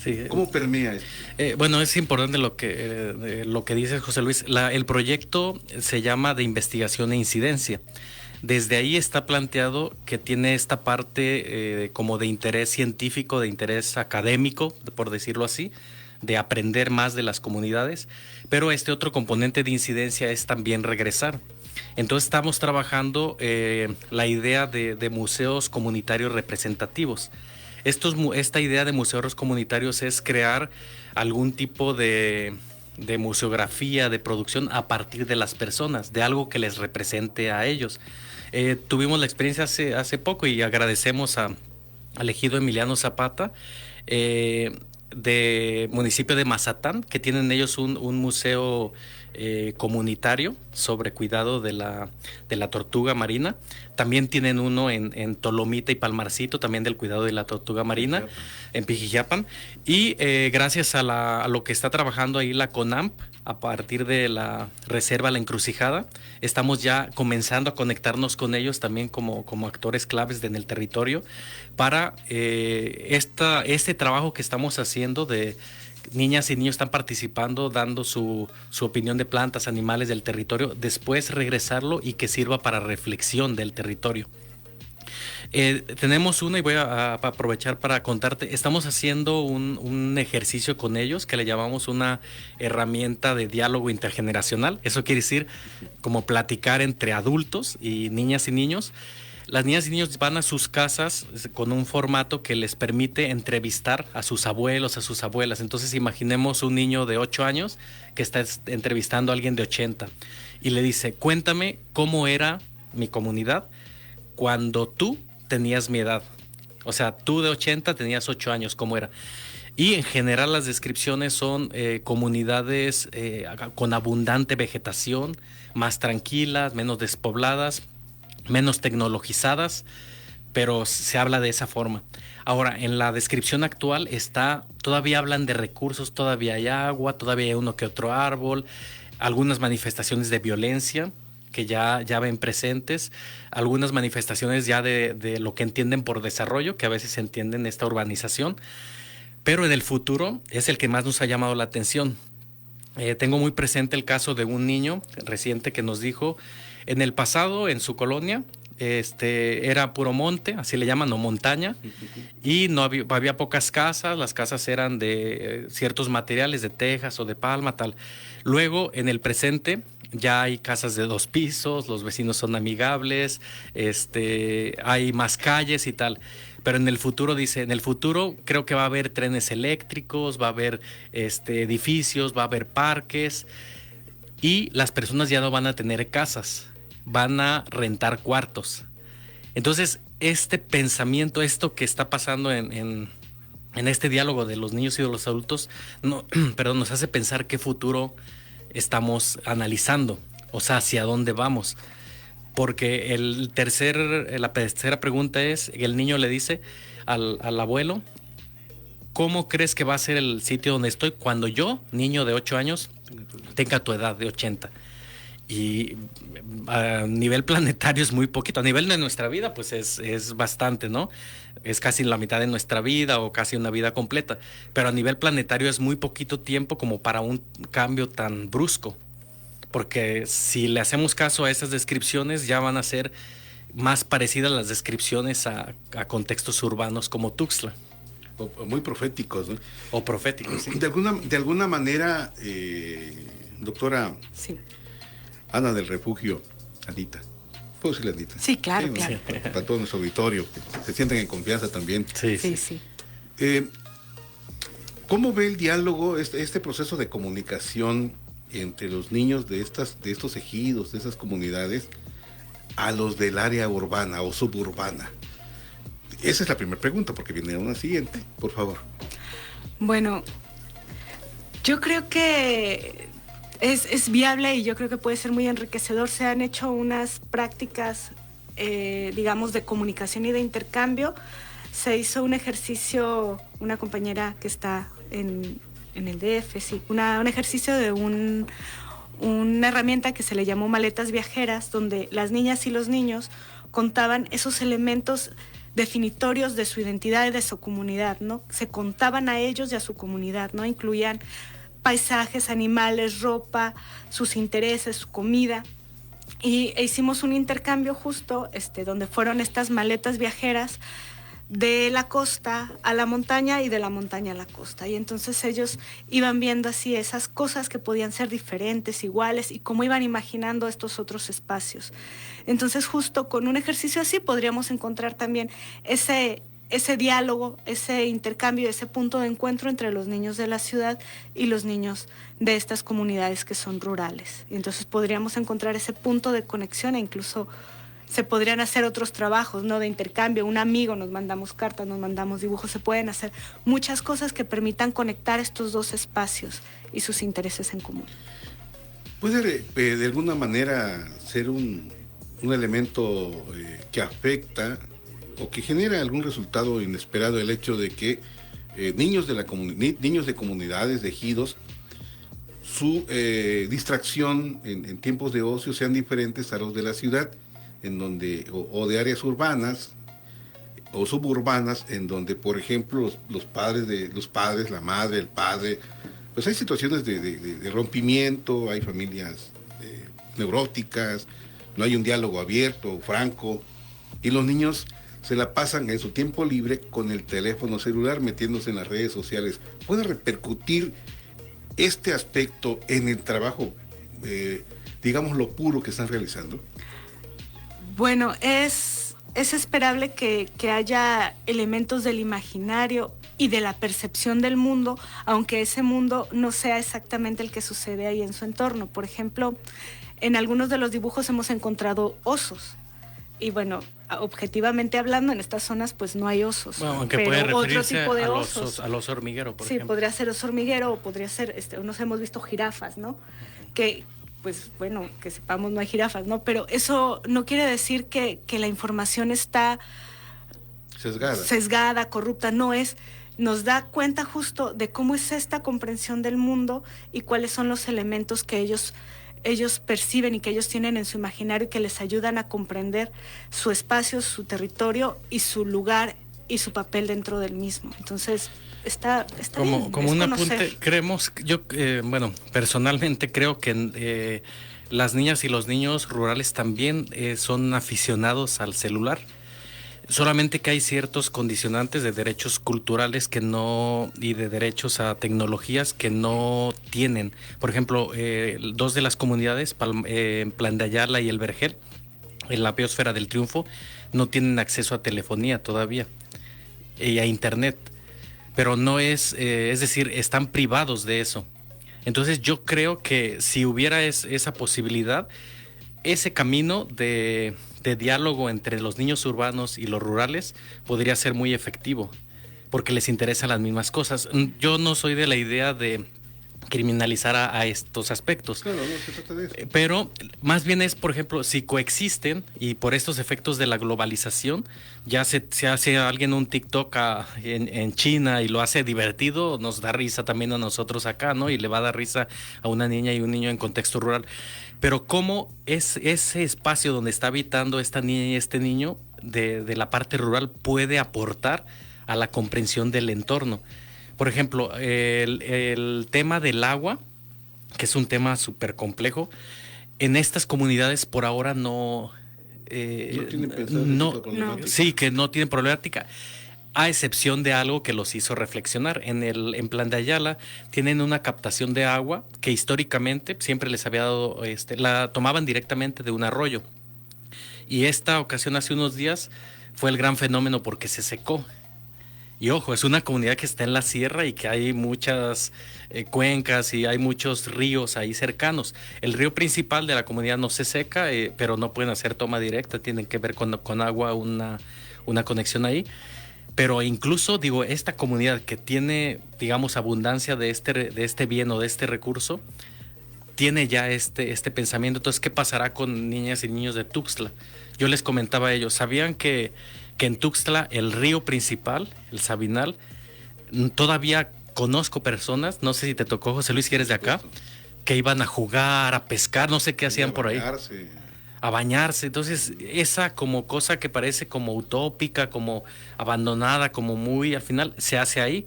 Sí. ¿Cómo permea esto? Bueno, es importante lo que dice José Luis. El proyecto se llama de investigación e incidencia. Desde ahí está planteado que tiene esta parte como de interés científico, de interés académico, por decirlo así, de aprender más de las comunidades, pero este otro componente de incidencia es también regresar. Entonces estamos trabajando la idea de museos comunitarios representativos. Esta idea de museos comunitarios es crear algún tipo de museografía, de producción a partir de las personas, de algo que les represente a ellos. Tuvimos la experiencia hace poco, y agradecemos al ejido Emiliano Zapata de municipio de Mazatán, que tienen ellos un museo comunitario sobre cuidado de la tortuga marina. También tienen uno en Tolomita y Palmarcito, también del cuidado de la tortuga marina, en Pijijiapan. Y gracias a lo que está trabajando ahí la CONAMP, a partir de la reserva La Encrucijada, estamos ya comenzando a conectarnos con ellos también como actores claves en el territorio, para este trabajo que estamos haciendo de niñas y niños están participando, dando su opinión de plantas, animales del territorio, después regresarlo y que sirva para reflexión del territorio. Tenemos una y voy a aprovechar para contarte. Estamos haciendo un ejercicio con ellos que le llamamos una herramienta de diálogo intergeneracional. Eso quiere decir como platicar entre adultos y niñas y niños. Las niñas y niños van a sus casas con un formato que les permite entrevistar a sus abuelos, a sus abuelas. Entonces imaginemos un niño de 8 años que está entrevistando a alguien de 80 y le dice, cuéntame cómo era mi comunidad cuando tú tenías mi edad. O sea, tú de 80 tenías 8 años, ¿cómo era? Y en general las descripciones son comunidades con abundante vegetación, más tranquilas, menos despobladas, menos tecnologizadas, pero se habla de esa forma. Ahora, en la descripción actual todavía hablan de recursos, todavía hay agua, todavía hay uno que otro árbol, algunas manifestaciones de violencia que ya ven presentes, algunas manifestaciones ya de lo que entienden por desarrollo, que a veces entienden esta urbanización, pero en el futuro es el que más nos ha llamado la atención. Tengo muy presente el caso de un niño reciente que nos dijo, en el pasado, en su colonia, era puro monte, así le llaman, o montaña, y no había pocas casas, las casas eran de ciertos materiales, de tejas o de palma, tal. Luego, en el presente, ya hay casas de 2 pisos, los vecinos son amigables, hay más calles y tal. Pero en el futuro, dice, en el futuro creo que va a haber trenes eléctricos, va a haber edificios, va a haber parques, y las personas ya no van a tener casas, van a rentar cuartos. Entonces, este pensamiento, esto que está pasando en este diálogo de los niños y de los adultos, nos hace pensar qué futuro estamos analizando, o sea, hacia dónde vamos. Porque la tercera pregunta es, el niño le dice al abuelo, ¿cómo crees que va a ser el sitio donde estoy cuando yo, niño de 8 años, tenga tu edad de 80? Y a nivel planetario es muy poquito. A nivel de nuestra vida, pues es bastante, ¿no? Es casi la mitad de nuestra vida o casi una vida completa. Pero a nivel planetario es muy poquito tiempo como para un cambio tan brusco. Porque si le hacemos caso a esas descripciones, ya van a ser más parecidas las descripciones a contextos urbanos como Tuxtla. Muy proféticos, ¿no? O proféticos, sí. De alguna manera, doctora... Sí. Ana del Refugio, Anita. ¿Puedo decirle Anita? Sí, claro, sí, claro. Para todo nuestro auditorio, que se sienten en confianza también. Sí. ¿Cómo ve el diálogo, este proceso de comunicación entre los niños de estos ejidos, de esas comunidades, a los del área urbana o suburbana? Esa es la primera pregunta, porque viene una siguiente, por favor. Bueno, yo creo que es viable y yo creo que puede ser muy enriquecedor. Se han hecho unas prácticas, digamos, de comunicación y de intercambio. Se hizo un ejercicio, una compañera que está en el DF, sí, un ejercicio de una herramienta que se le llamó maletas viajeras, donde las niñas y los niños contaban esos elementos definitorios de su identidad y de su comunidad, ¿no? Se contaban a ellos y a su comunidad, ¿no? Incluían paisajes, animales, ropa, sus intereses, su comida. E hicimos un intercambio justo donde fueron estas maletas viajeras de la costa a la montaña y de la montaña a la costa. Y entonces ellos iban viendo así esas cosas que podían ser diferentes, iguales, y cómo iban imaginando estos otros espacios. Entonces justo con un ejercicio así podríamos encontrar también ese diálogo, ese intercambio, ese punto de encuentro entre los niños de la ciudad y los niños de estas comunidades que son rurales. Y entonces podríamos encontrar ese punto de conexión e incluso se podrían hacer otros trabajos, ¿no? De intercambio, un amigo, nos mandamos cartas, nos mandamos dibujos, se pueden hacer muchas cosas que permitan conectar estos dos espacios y sus intereses en común. ¿Puede de alguna manera ser un elemento que afecta o que genera algún resultado inesperado el hecho de que niños de comunidades, de ejidos, su distracción en tiempos de ocio sean diferentes a los de la ciudad, en donde o de áreas urbanas o suburbanas, en donde, por ejemplo, los padres, la madre, el padre, pues hay situaciones de rompimiento, hay familias neuróticas, no hay un diálogo abierto, franco, y los niños se la pasan en su tiempo libre con el teléfono celular, metiéndose en las redes sociales. ¿Puede repercutir este aspecto en el trabajo, digamos, lo puro que están realizando? Bueno, es esperable que haya elementos del imaginario y de la percepción del mundo, aunque ese mundo no sea exactamente el que sucede ahí en su entorno. Por ejemplo, en algunos de los dibujos hemos encontrado osos. Y bueno, objetivamente hablando, en estas zonas pues no hay osos. Bueno, aunque pero puede referirse otro tipo de osos. al oso hormiguero, por sí, ejemplo. podría ser oso hormiguero o podría ser, nos hemos visto jirafas, ¿no? Que, pues bueno, que sepamos no hay jirafas, ¿no? Pero eso no quiere decir que la información está sesgada, corrupta, no es. Nos da cuenta justo de cómo es esta comprensión del mundo y cuáles son los elementos que ellos perciben y que ellos tienen en su imaginario y que les ayudan a comprender su espacio, su territorio y su lugar y su papel dentro del mismo. Entonces, está bien, como un conocer. apunte, creemos, personalmente creo que las niñas y los niños rurales también son aficionados al celular. Solamente que hay ciertos condicionantes de derechos culturales y de derechos a tecnologías que no tienen. Por ejemplo, dos de las comunidades, Plan de Ayala y El Vergel, en la biosfera del Triunfo, no tienen acceso a telefonía todavía y a internet. Pero no es decir, están privados de eso. Entonces yo creo que si hubiera esa posibilidad, ese camino de diálogo entre los niños urbanos y los rurales podría ser muy efectivo, porque les interesan las mismas cosas. Yo no soy de la idea de criminalizar a estos aspectos. Claro, no se trata de eso. Pero más bien es, por ejemplo, si coexisten y por estos efectos de la globalización, ya se hace alguien un TikTok en China y lo hace divertido, nos da risa también a nosotros acá, ¿no? Y le va a dar risa a una niña y un niño en contexto rural. Pero cómo es ese espacio donde está habitando esta niña y este niño de la parte rural puede aportar a la comprensión del entorno. Por ejemplo, el tema del agua, que es un tema súper complejo, en estas comunidades por ahora no tienen pensado sí, que no tienen problemática, a excepción de algo que los hizo reflexionar. En Plan de Ayala tienen una captación de agua que históricamente siempre les había dado, la tomaban directamente de un arroyo. Y esta ocasión, hace unos días, fue el gran fenómeno porque se secó. Y ojo, es una comunidad que está en la sierra y que hay muchas cuencas y hay muchos ríos ahí cercanos. El río principal de la comunidad no se seca, pero no pueden hacer toma directa, tienen que ver con agua, una conexión ahí. Pero incluso, digo, esta comunidad que tiene, digamos, abundancia de este bien o de este recurso, tiene ya este pensamiento. Entonces, ¿qué pasará con niñas y niños de Tuxtla? Yo les comentaba a ellos, ¿sabían que en Tuxtla el río principal, el Sabinal, todavía conozco personas, no sé si te tocó, José Luis, que eres de acá, que iban a jugar, a pescar, no sé qué hacían por ahí. A bañarse. Entonces, esa como cosa que parece como utópica, como abandonada, como muy, al final se hace ahí.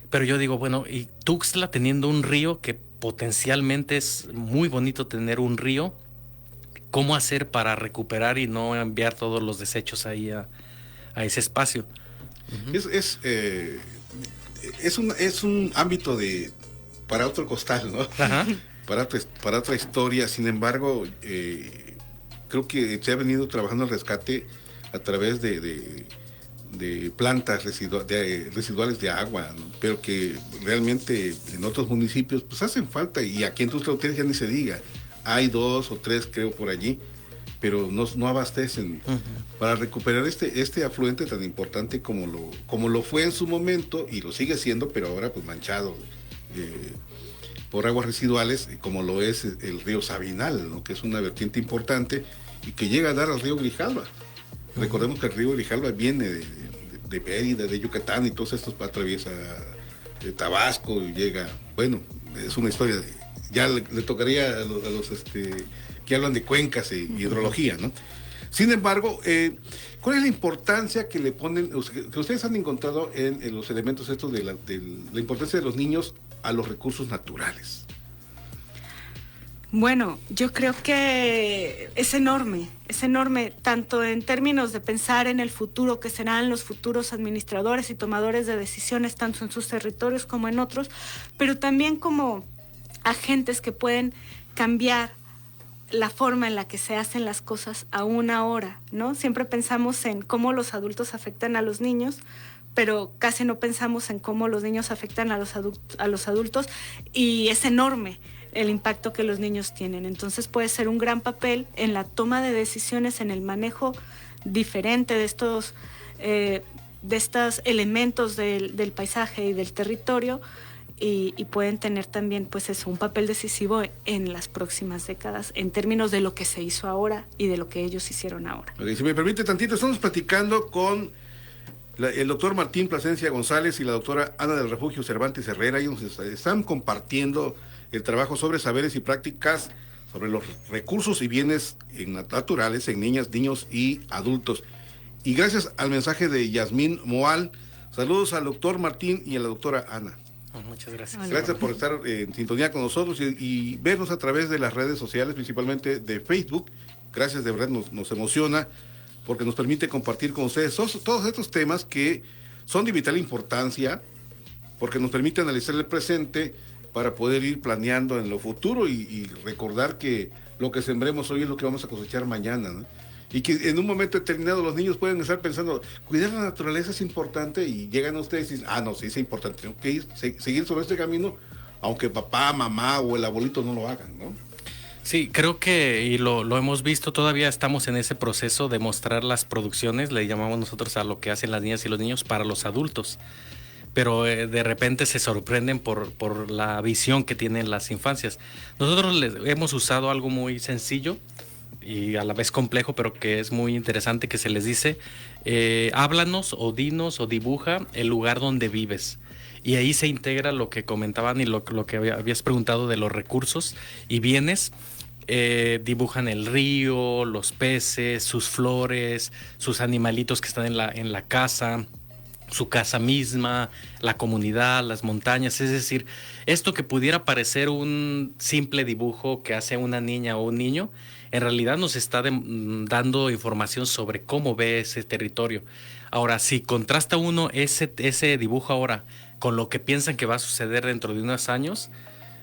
Pero yo digo, bueno, y Tuxtla teniendo un río que potencialmente es muy bonito tener un río, ¿cómo hacer para recuperar y no enviar todos los desechos ahí a ese espacio? Uh-huh. Es un ámbito para otro costal, ¿no? Ajá. para otra historia. Sin embargo, creo que se ha venido trabajando el rescate a través de plantas residuales de agua, ¿no? Pero que realmente en otros municipios pues hacen falta, y aquí en Tuxtla Gutiérrez ya ni se diga. Hay 2 o 3 creo por allí, pero no abastecen. Uh-huh. Para recuperar este afluente tan importante como lo fue en su momento, y lo sigue siendo, pero ahora pues manchado por aguas residuales, como lo es el río Sabinal, ¿no? Que es una vertiente importante y que llega a dar al río Grijalva. Uh-huh. Recordemos que el río Grijalva viene de Mérida, de Yucatán, y todos estos atraviesa Tabasco y llega, bueno, es una historia ya le tocaría a los que hablan de cuencas y hidrología, ¿no? Sin embargo, ¿cuál es la importancia que le ponen, que ustedes han encontrado en los elementos estos de la importancia de los niños a los recursos naturales? Bueno, yo creo que es enorme, tanto en términos de pensar en el futuro, que serán los futuros administradores y tomadores de decisiones, tanto en sus territorios como en otros, pero también como agentes que pueden cambiar la forma en la que se hacen las cosas aún ahora, ¿no? Siempre pensamos en cómo los adultos afectan a los niños, pero casi no pensamos en cómo los niños afectan a los adultos, y es enorme el impacto que los niños tienen. Entonces puede ser un gran papel en la toma de decisiones, en el manejo diferente de estos elementos del paisaje y del territorio, y pueden tener también pues eso, un papel decisivo en las próximas décadas en términos de lo que se hizo ahora y de lo que ellos hicieron ahora. Okay, si me permite tantito, estamos platicando con el doctor Martín Plasencia González y la doctora Ana del Refugio Cervantes Herrera. Ellos están compartiendo el trabajo sobre saberes y prácticas sobre los recursos y bienes naturales en niñas, niños y adultos. Y gracias al mensaje de Yasmín Moal, saludos al doctor Martín y a la doctora Ana. Muchas gracias. Hola. Gracias por estar en sintonía con nosotros y vernos a través de las redes sociales, principalmente de Facebook. Gracias, de verdad nos emociona porque nos permite compartir con ustedes todos estos temas que son de vital importancia, porque nos permite analizar el presente para poder ir planeando en lo futuro y recordar que lo que sembremos hoy es lo que vamos a cosechar mañana, ¿no? Y que en un momento determinado los niños pueden estar pensando, cuidar la naturaleza es importante, y llegan a ustedes y dicen, no, sí es importante, tengo que seguir sobre este camino, aunque papá, mamá o el abuelito no lo hagan, ¿no? Sí, creo que, y lo hemos visto, todavía estamos en ese proceso de mostrar las producciones, le llamamos nosotros a lo que hacen las niñas y los niños para los adultos. Pero de repente se sorprenden por la visión que tienen las infancias. Nosotros hemos usado algo muy sencillo y a la vez complejo, pero que es muy interesante, que se les dice, háblanos o dinos o dibuja el lugar donde vives. Y ahí se integra lo que comentaban y lo que habías preguntado de los recursos y bienes. Dibujan el río, los peces, sus flores, sus animalitos que están en la casa, su casa misma, la comunidad, las montañas. Es decir, esto que pudiera parecer un simple dibujo que hace una niña o un niño, en realidad nos está dando información sobre cómo ve ese territorio. Ahora, si contrasta uno ese dibujo ahora con lo que piensan que va a suceder dentro de unos años,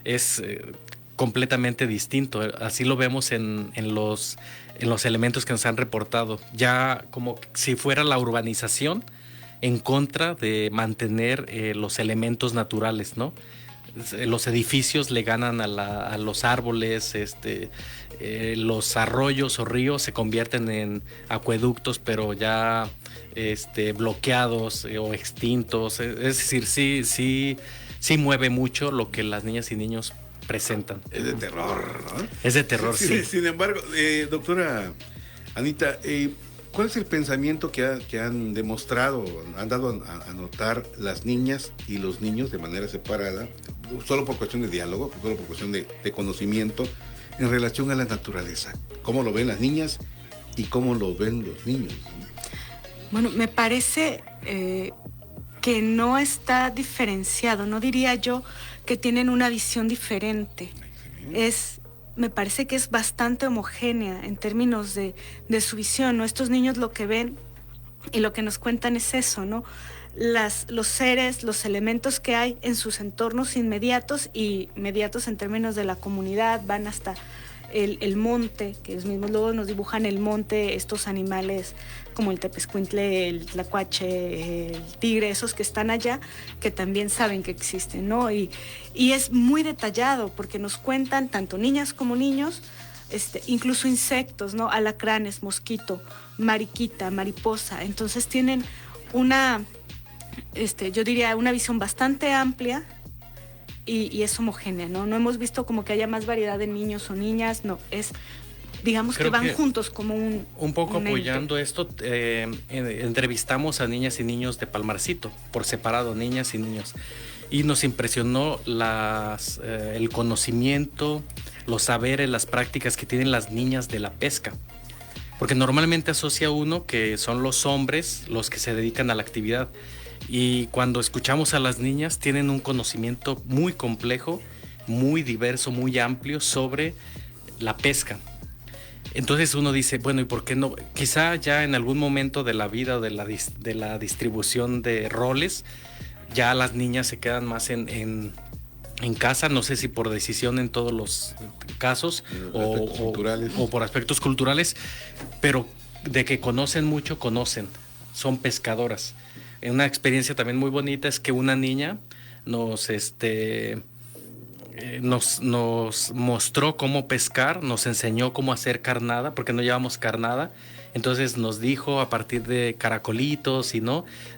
es completamente distinto. Así lo vemos en los elementos que nos han reportado. Ya como si fuera la urbanización en contra de mantener los elementos naturales, ¿no? Los edificios le ganan a los árboles, los arroyos o ríos se convierten en acueductos, pero ya bloqueados o extintos. Es decir, sí mueve mucho lo que las niñas y niños presentan. Es de terror, ¿no? Es de terror, sí. Sin embargo, doctora Anita, ¿cuál es el pensamiento que han demostrado, han dado a notar las niñas y los niños de manera separada, solo por cuestión de diálogo, solo por cuestión de conocimiento, en relación a la naturaleza? ¿Cómo lo ven las niñas y cómo lo ven los niños? Bueno, me parece que no está diferenciado, no diría yo que tienen una visión diferente. Me parece que es bastante homogénea en términos de su visión, ¿no? Estos niños lo que ven y lo que nos cuentan es eso, ¿no? Los seres, los elementos que hay en sus entornos inmediatos, y inmediatos en términos de la comunidad, van hasta el monte, que ellos mismos luego nos dibujan el monte, estos animales como el tepezcuintle, el tlacuache, el tigre, esos que están allá, que también saben que existen, ¿no? Y es muy detallado porque nos cuentan tanto niñas como niños, incluso insectos, ¿no? Alacranes, mosquito, mariquita, mariposa. Entonces tienen yo diría una visión bastante amplia y es homogénea, ¿no? No hemos visto como que haya más variedad de niños o niñas, no, digamos que van juntos como un poco apoyando ente. Esto, entrevistamos a niñas y niños de Palmarcito, por separado, niñas y niños, y nos impresionó el conocimiento, los saberes, las prácticas que tienen las niñas de la pesca, porque normalmente asocia uno que son los hombres los que se dedican a la actividad, y cuando escuchamos a las niñas tienen un conocimiento muy complejo muy diverso, muy amplio sobre la pesca. Entonces uno dice, bueno, ¿y por qué no? Quizá ya en algún momento de la vida o de la distribución de roles, ya las niñas se quedan más en casa, no sé si por decisión en todos los casos o por aspectos culturales, pero de que conocen mucho, son pescadoras. Una experiencia también muy bonita es que una niña nos mostró cómo pescar, nos enseñó cómo hacer carnada, porque no llevamos carnada. Entonces nos dijo a partir de caracolitos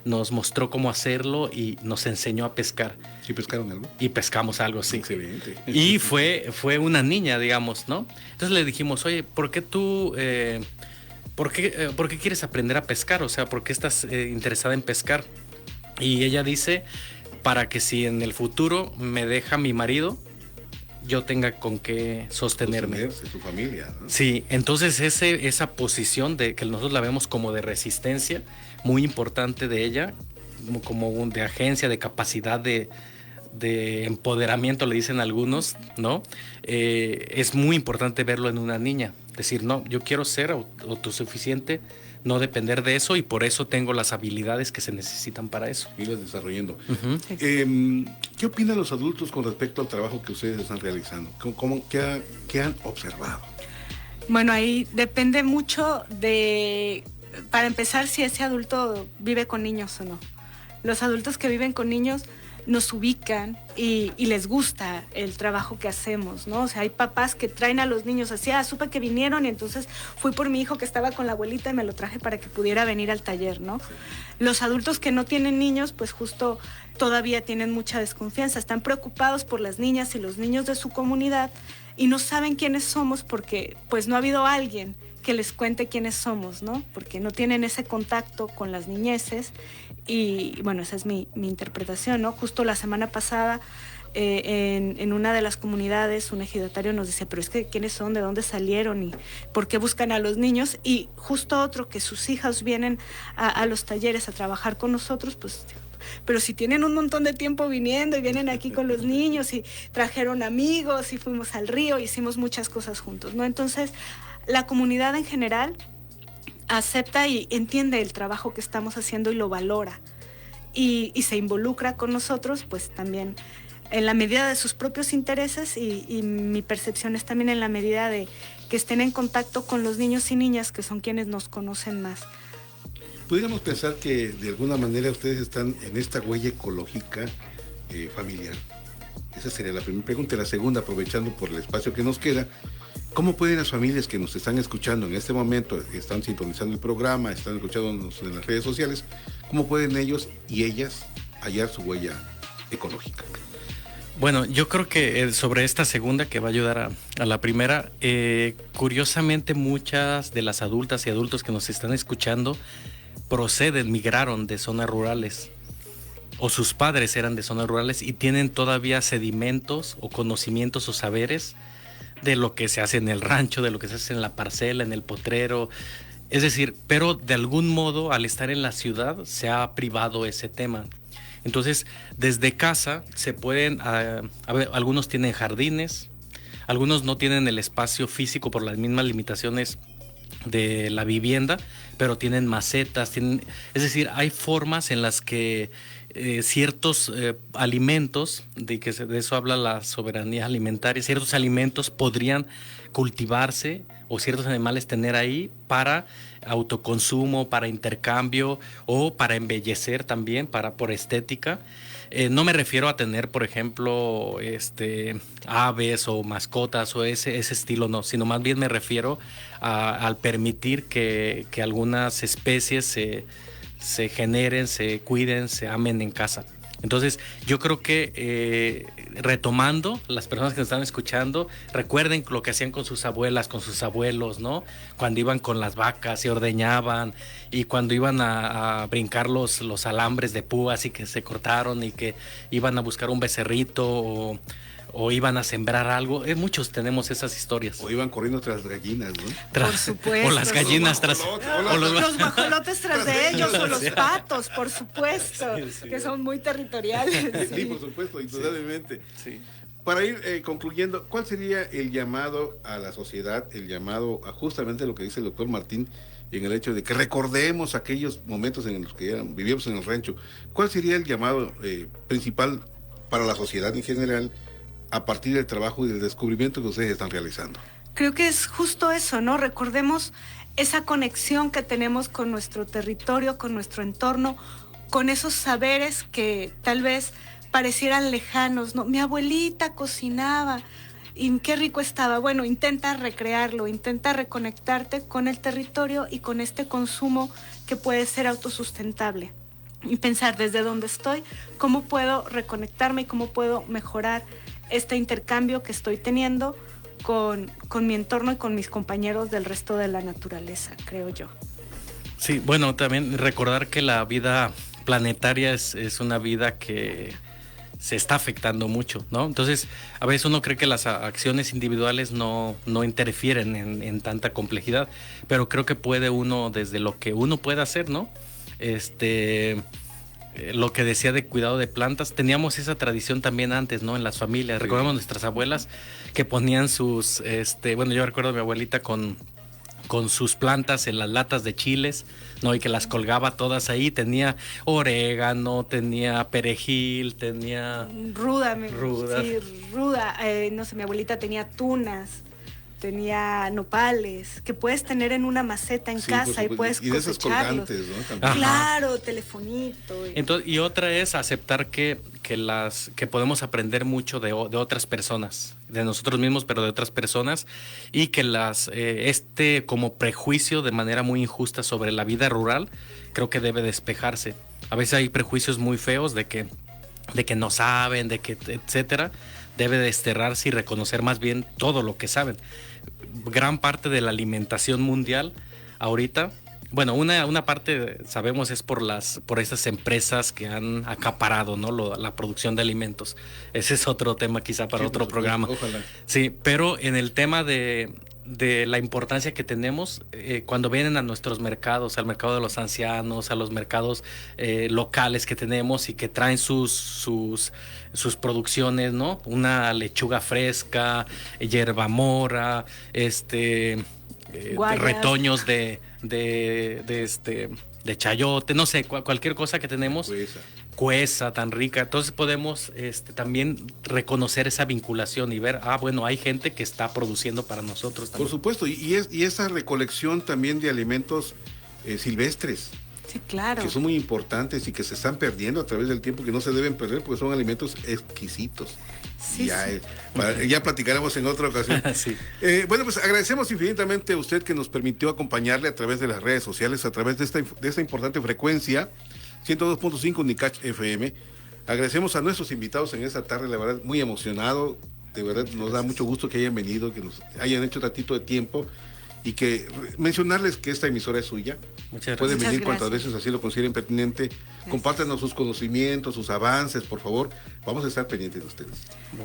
nos mostró cómo hacerlo y nos enseñó a pescar. ¿Sí pescaron algo? Y pescamos algo, sí. Excelente. Y fue una niña, digamos, ¿no? Entonces le dijimos, oye, ¿por qué tú, por qué quieres aprender a pescar? O sea, ¿por qué estás interesada en pescar? Y ella dice, para que si en el futuro me deja mi marido, yo tenga con qué sostenerme. Su familia, ¿no? Sí, entonces esa posición de que nosotros la vemos como de resistencia, muy importante de ella, como de agencia, de capacidad de empoderamiento, le dicen algunos, ¿no? Es muy importante verlo en una niña. Decir, no, yo quiero ser autosuficiente, no depender de eso, y por eso tengo las habilidades que se necesitan para eso. Y las desarrollando. Uh-huh. ¿Qué opinan los adultos con respecto al trabajo que ustedes están realizando? ¿Qué han observado? Bueno, ahí depende mucho para empezar, si ese adulto vive con niños o no. Los adultos que viven con niños nos ubican y les gusta el trabajo que hacemos, ¿no? O sea, hay papás que traen a los niños así, supe que vinieron y entonces fui por mi hijo que estaba con la abuelita y me lo traje para que pudiera venir al taller, ¿no? Los adultos que no tienen niños, pues justo todavía tienen mucha desconfianza, están preocupados por las niñas y los niños de su comunidad y no saben quiénes somos porque pues no ha habido alguien que les cuente quiénes somos, ¿no? Porque no tienen ese contacto con las niñeces y bueno, esa es mi interpretación, ¿no? Justo la semana pasada en una de las comunidades un ejidatario nos decía, pero es que ¿quiénes son? ¿De dónde salieron? ¿Y por qué buscan a los niños? Y justo otro, que sus hijas vienen a los talleres a trabajar con nosotros, pues pero si tienen un montón de tiempo viniendo y vienen aquí con los niños y trajeron amigos y fuimos al río, hicimos muchas cosas juntos, ¿no? Entonces la comunidad en general acepta y entiende el trabajo que estamos haciendo y lo valora y se involucra con nosotros, pues también en la medida de sus propios intereses y mi percepción es también en la medida de que estén en contacto con los niños y niñas que son quienes nos conocen más. Pudiéramos pensar que de alguna manera ustedes están en esta huella ecológica familiar. Esa sería la primera pregunta. Y la segunda, aprovechando por el espacio que nos queda, ¿cómo pueden las familias que nos están escuchando en este momento, están sintonizando el programa, están escuchándonos en las redes sociales, cómo pueden ellos y ellas hallar su huella ecológica? Bueno, yo creo que sobre esta segunda que va a ayudar a la primera, curiosamente muchas de las adultas y adultos que nos están escuchando migraron de zonas rurales o sus padres eran de zonas rurales y tienen todavía sedimentos o conocimientos o saberes de lo que se hace en el rancho, de lo que se hace en la parcela, en el potrero. Es decir, pero de algún modo al estar en la ciudad se ha privado ese tema. Entonces, desde casa se pueden, algunos tienen jardines, algunos no tienen el espacio físico por las mismas limitaciones de la vivienda, pero tienen macetas, es decir, hay formas en las que ciertos alimentos, de eso habla la soberanía alimentaria, ciertos alimentos podrían cultivarse o ciertos animales tener ahí para autoconsumo, para intercambio o para embellecer también, por estética. No me refiero a tener, por ejemplo, aves o mascotas o ese estilo, no, sino más bien me refiero al permitir que algunas especies se generen, se cuiden, se amen en casa. Entonces, yo creo que retomando, las personas que nos están escuchando, recuerden lo que hacían con sus abuelas, con sus abuelos, ¿no? Cuando iban con las vacas, se ordeñaban, y cuando iban a brincar los alambres de púas y que se cortaron, y que iban a buscar un becerrito o iban a sembrar algo. Muchos tenemos esas historias. O iban corriendo tras las gallinas, ¿no? Por supuesto. O las gallinas tras... Los guajolotes tras de ellos, o los patos, por supuesto, sí, que son muy territoriales. Sí, por supuesto, indudablemente. Sí. para ir concluyendo, ¿cuál sería el llamado a la sociedad, el llamado a justamente lo que dice el doctor Martín, en el hecho de que recordemos aquellos momentos en los que vivíamos en el rancho? ¿Cuál sería el llamado principal para la sociedad en general a partir del trabajo y del descubrimiento que ustedes están realizando? Creo que es justo eso, ¿no? Recordemos esa conexión que tenemos con nuestro territorio, con nuestro entorno, con esos saberes que tal vez parecieran lejanos, ¿no? Mi abuelita cocinaba y qué rico estaba. Bueno, intenta recrearlo, intenta reconectarte con el territorio y con este consumo que puede ser autosustentable. Y pensar desde dónde estoy, cómo puedo reconectarme y cómo puedo mejorar este intercambio que estoy teniendo con mi entorno y con mis compañeros del resto de la naturaleza, creo yo. Sí, bueno, también recordar que la vida planetaria es una vida que se está afectando mucho, ¿no? Entonces, a veces uno cree que las acciones individuales no interfieren en tanta complejidad, pero creo que puede uno, desde lo que uno puede hacer, ¿no? Lo que decía de cuidado de plantas, teníamos esa tradición también antes, ¿no? En las familias, sí. Recordamos nuestras abuelas que ponían sus, bueno, yo recuerdo a mi abuelita con sus plantas en las latas de chiles, ¿no? Y que las colgaba todas ahí, tenía orégano, tenía perejil, tenía... Ruda. Sí, ruda. No sé, mi abuelita tenía tunas, tenía nopales, que puedes tener en una maceta en casa y puedes cosecharlos. Y de esos colgantes, ¿no? También. Claro, telefonito. Entonces, y otra es aceptar que podemos aprender mucho de otras personas, de nosotros mismos, pero de otras personas, y que como prejuicio de manera muy injusta sobre la vida rural, creo que debe despejarse. A veces hay prejuicios muy feos de que no saben, de que etcétera. Debe desterrarse y reconocer más bien todo lo que saben. Gran parte de la alimentación mundial ahorita, bueno, una parte sabemos es por esas empresas que han acaparado, ¿no? La producción de alimentos. Ese es otro tema quizá para otro programa. Ojalá. Sí, pero en el tema de la importancia que tenemos cuando vienen a nuestros mercados, al mercado de los ancianos, a los mercados locales que tenemos y que traen sus producciones, ¿no? Una lechuga fresca, hierba mora, retoños de chayote, no sé, cualquier cosa que tenemos. Cueza tan rica. Entonces podemos también reconocer esa vinculación y ver, bueno, hay gente que está produciendo para nosotros también. Por supuesto, y esa recolección también de alimentos silvestres. Sí, claro. Que son muy importantes y que se están perdiendo a través del tiempo, que no se deben perder porque son alimentos exquisitos. Sí, ya platicaremos en otra ocasión. Sí. Bueno, pues agradecemos infinitamente a usted que nos permitió acompañarle a través de las redes sociales, a través de esta importante frecuencia, 102.5 Unicach FM. Agradecemos a nuestros invitados en esta tarde, la verdad, muy emocionado. De verdad, nos da mucho gusto que hayan venido, que nos hayan hecho ratito de tiempo y que mencionarles que esta emisora es suya. Muchas gracias. Pueden venir cuantas veces así lo consideren pertinente. Compártanos sus conocimientos, sus avances, por favor. Vamos a estar pendientes de ustedes.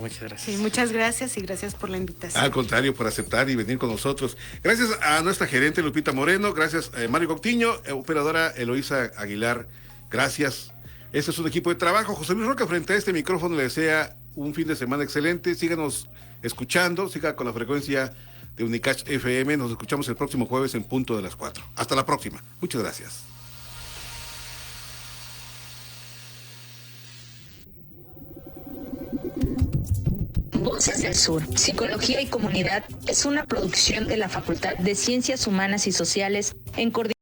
Muchas gracias. Sí, muchas gracias y gracias por la invitación. Al contrario, por aceptar y venir con nosotros. Gracias a nuestra gerente Lupita Moreno, gracias a Mario Coctiño, operadora Eloísa Aguilar, gracias. Este es un equipo de trabajo. José Luis Roca frente a este micrófono le desea un fin de semana excelente. Síganos escuchando, siga con la frecuencia de Unicach FM. Nos escuchamos el próximo jueves en punto de las 4. Hasta la próxima. Muchas gracias. Voces del Sur, Psicología y Comunidad es una producción de la Facultad de Ciencias Humanas y Sociales en coordinación